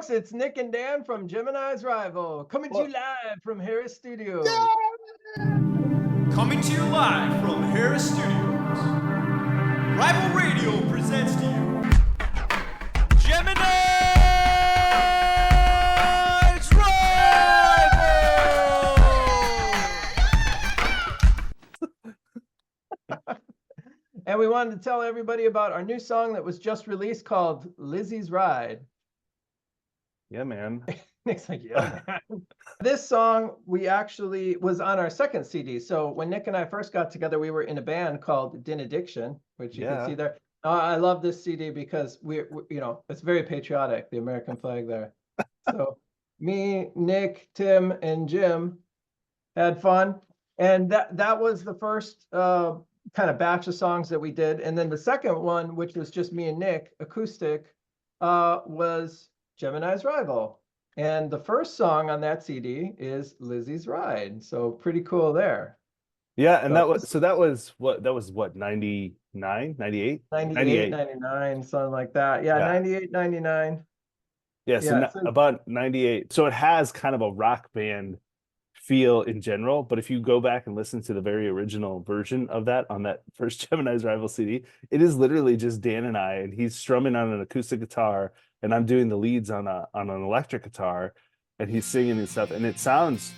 folks, it's Nick and Dan from Gemini's Rival, coming to you live from Harris Studios. Coming to you live from Harris Studios. Rival Radio presents to you Gemini's Rival! And we wanted to tell everybody about our new song that was just released called Lizzy's Ride. Yeah, man. Nick's like, yeah, man. This song, we actually was on our second CD. So when Nick and I first got together, we were in a band called Din Addiction, which you can see there. I love this CD because we, you know, it's very patriotic, the American flag there. So me, Nick, Tim, and Jim had fun. And that was the first kind of batch of songs that we did. And then the second one, which was just me and Nick, acoustic, was Gemini's Rival. And the first song on that CD is Lizzy's Ride. So pretty cool there. Yeah, and that was what 99, 98? 98, 99, something like that. Yeah, 98, 99. Yeah, so about 98. So it has kind of a rock band feel in general, but if you go back and listen to the very original version of that on that first Gemini's Rival CD, it is literally just Dan and I, and he's strumming on an acoustic guitar, and I'm doing the leads on an electric guitar, and he's singing and stuff, and it sounds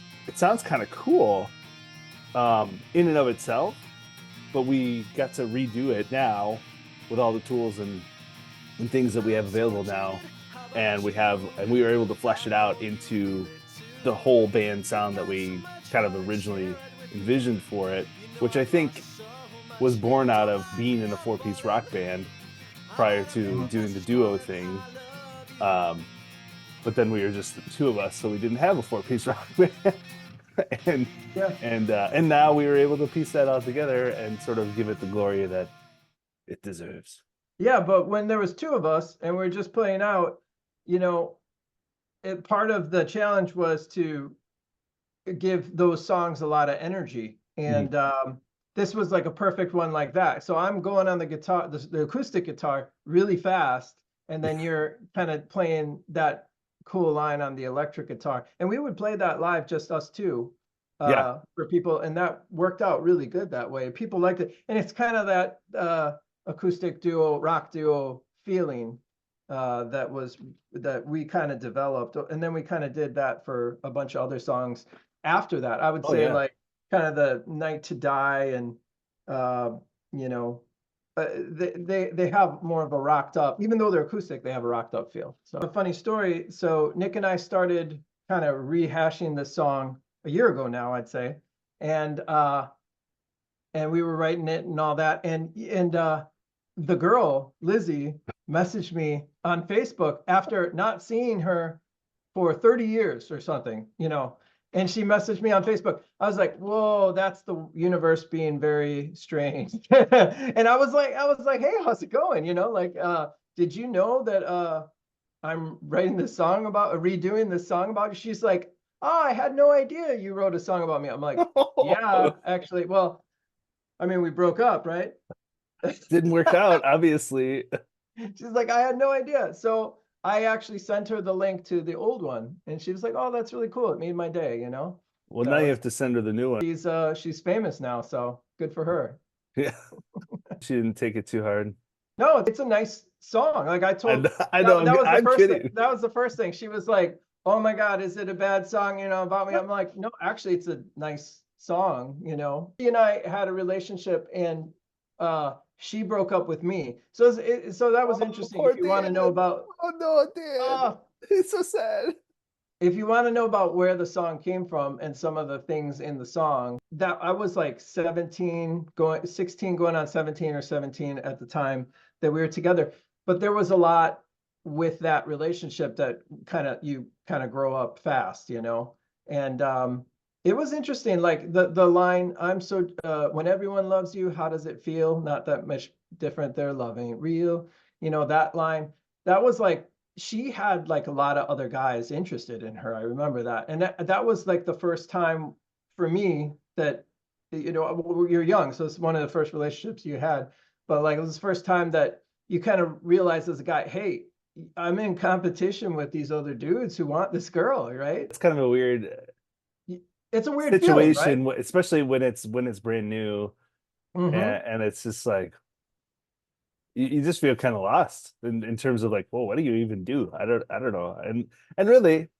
kind of cool in and of itself, but we got to redo it now with all the tools and things that we have available now, and we were able to flesh it out into the whole band sound that we kind of originally envisioned for it, which I think was born out of being in a 4-piece rock band prior to doing the duo thing. But then we were just the two of us, so we didn't have a 4-piece rock band. and now we were able to piece that all together and sort of give it the glory that it deserves. Yeah, but when there was two of us and we were just playing out, you know, part of the challenge was to give those songs a lot of energy. And this was like a perfect one like that. So I'm going on the guitar, the acoustic guitar really fast. And then you're kind of playing that cool line on the electric guitar. And we would play that live, just us two, for people. And that worked out really good that way. People liked it. And it's kind of that acoustic duo, rock duo feeling that we kind of developed, and then we kind of did that for a bunch of other songs after that. I would say like kind of the Night to Die, and you know, they have more of a rocked up, even though they're acoustic, they have a rocked up feel. So a funny story. So Nick and I started kind of rehashing this song a year ago now, I'd say, and we were writing it and all that, and the girl, Lizzy, messaged me on Facebook after not seeing her for 30 years or something, you know, and she messaged me on Facebook. I was like, whoa, that's the universe being very strange. And I was like, hey, how's it going? You know, like, did you know that I'm writing this song about, redoing this song about you? She's like, oh, I had no idea you wrote a song about me. I'm like, yeah, actually, well, I mean, we broke up, right? Didn't work out, obviously. She's like, I had no idea. So I actually sent her the link to the old one, and she was like, oh, that's really cool. It made my day, you know? Well, now you have to send her the new one. She's famous now, so good for her. Yeah. She didn't take it too hard. No, it's a nice song. Like I told, I know, that was the first thing. She was like, oh my God, is it a bad song, you know, about me? I'm like, no, actually, it's a nice song, you know? She and I had a relationship, and she broke up with me. So that was interesting. If you want to know about, it's so sad. If you want to know about where the song came from and some of the things in the song, that I was like 16 going on 17 or 17 at the time that we were together. But there was a lot with that relationship that you kind of grow up fast, you know? And it was interesting, like the line, I'm so, when everyone loves you, how does it feel? Not that much different, their love ain't real. You know, that line, that was like, she had like a lot of other guys interested in her. I remember that. And that was like the first time for me that, you know, you're young, so it's one of the first relationships you had. But like, it was the first time that you kind of realize as a guy, hey, I'm in competition with these other dudes who want this girl, right? It's kind of a weird It's a weird feeling, right? situation, especially when it's brand new, Mm-hmm. and it's just like you just feel kind of lost in terms of like, well, what do you even do? I don't know. And really,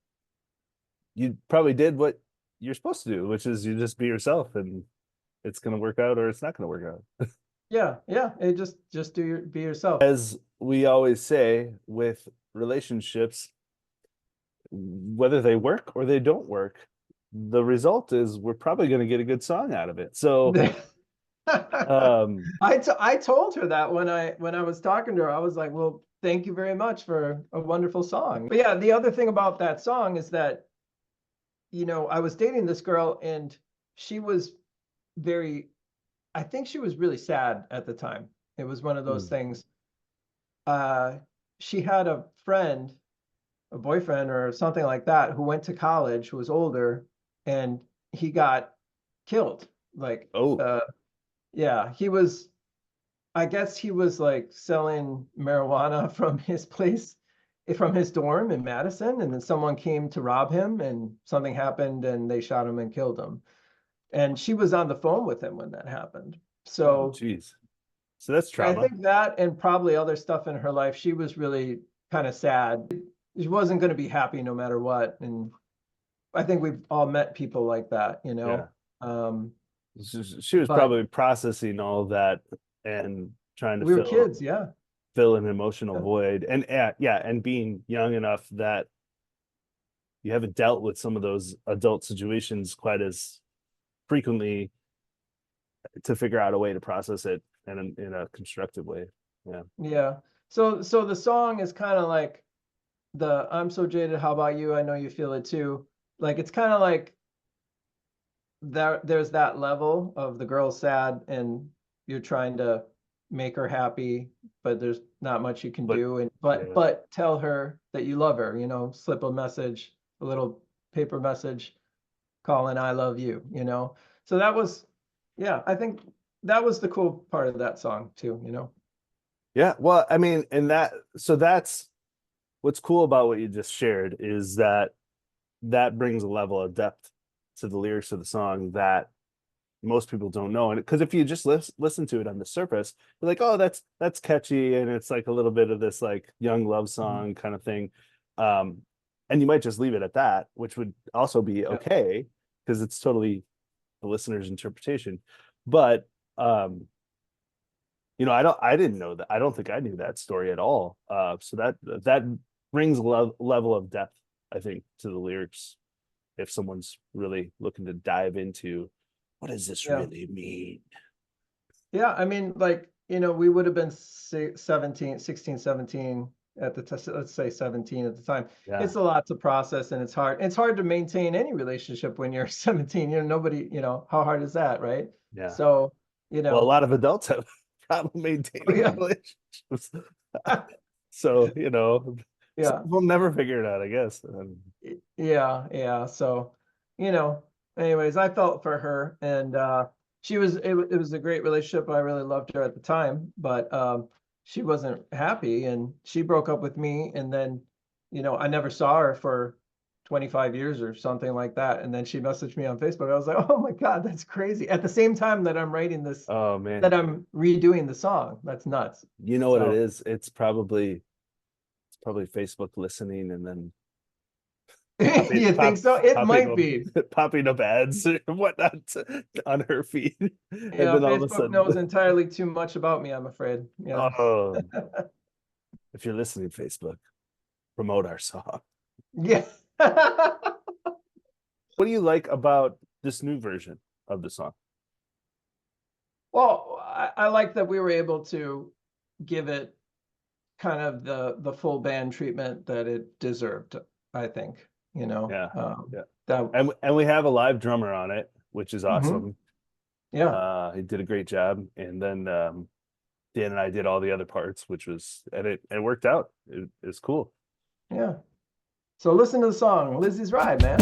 you probably did what you're supposed to do, which is you just be yourself, and it's gonna work out or it's not gonna work out. Yeah, yeah. It just be yourself. As we always say with relationships, whether they work or they don't work, the result is we're probably going to get a good song out of it. So, um, I told her that when I was talking to her, I was like, well, thank you very much for a wonderful song. But yeah, the other thing about that song is that, I was dating this girl and she was very, I think she was really sad at the time. It was one of those things. Uh, she had a friend, a boyfriend or something like that, who went to college, who was older, and he got killed. Like, oh, yeah, I guess he was like selling marijuana from his place, from his dorm in Madison, and then someone came to rob him, and something happened, and they shot him and killed him. And she was on the phone with him when that happened. oh, So geez. So that's I trauma. think that and probably other stuff in her life, she was really kind of sad. She wasn't going to be happy no matter what. And I think we've all met people like that, Yeah. Um, She was but probably processing all of that and trying to we were kids, yeah. fill an emotional Yeah. void. And yeah, and being young enough that you haven't dealt with some of those adult situations quite as frequently to figure out a way to process it in a constructive way. Yeah. Yeah. So the song is kind of like the I'm so jaded, how about you? I know you feel it too. Like it's kind of like there's that level of the girl's sad and you're trying to make her happy, but there's not much you can But do. And yeah. but tell her that you love her, slip a message, a little paper message, calling I love you. So that was, yeah, I think that was the cool part of that song too. Yeah. Well, I mean, and that's what's cool about what you just shared is that brings a level of depth to the lyrics of the song that most people don't know. And because if you just listen to it on the surface, you're like, oh, that's catchy, and it's like a little bit of this like young love Mhm. song kind of thing. Um, and you might just leave it at that, which would also be Yeah. okay because it's totally the listener's interpretation. But I didn't know that. I don't think I knew that story at all. So that brings level of depth, I think, to the lyrics if someone's really looking to dive into what does this Yeah. really mean? Yeah, I mean, like, we would have been 17, 16, 17 at the time, let's say 17 at the time. Yeah, It's a lot to process and it's hard. It's hard to maintain any relationship when you're 17. Nobody, how hard is that, right? yeah. So, Well, a lot of adults have problem oh, maintaining yeah. relationships. So, some Yeah. will never figure it out, I guess. Yeah, yeah. So, you know, anyways, I felt for her and it was a great relationship. I really loved her at the time, but she wasn't happy and she broke up with me and then, I never saw her for 25 years or something like that. And then she messaged me on Facebook. I was like, "Oh my God, that's crazy." At the same time that I'm writing this, Oh man, that I'm redoing the song. That's nuts. you know what it So, is? It's probably Facebook listening and then you think so? It popping might up be. popping up ads or whatnot on her feed, and Yeah, then all of a Facebook sudden, knows entirely too much about me, I'm afraid. Yeah. oh, if you're listening, Facebook, promote our song. Yeah. What do you like about this new version of the song? Well, I like that we were able to give it kind of the full band treatment that it deserved, I think, Yeah, yeah, that and we have a live drummer on it, which is mhm, awesome. yeah, He did a great job, and then Dan and I did all the other parts, and it worked out. It's cool. yeah. So listen to the song, Lizzie's Ride, man.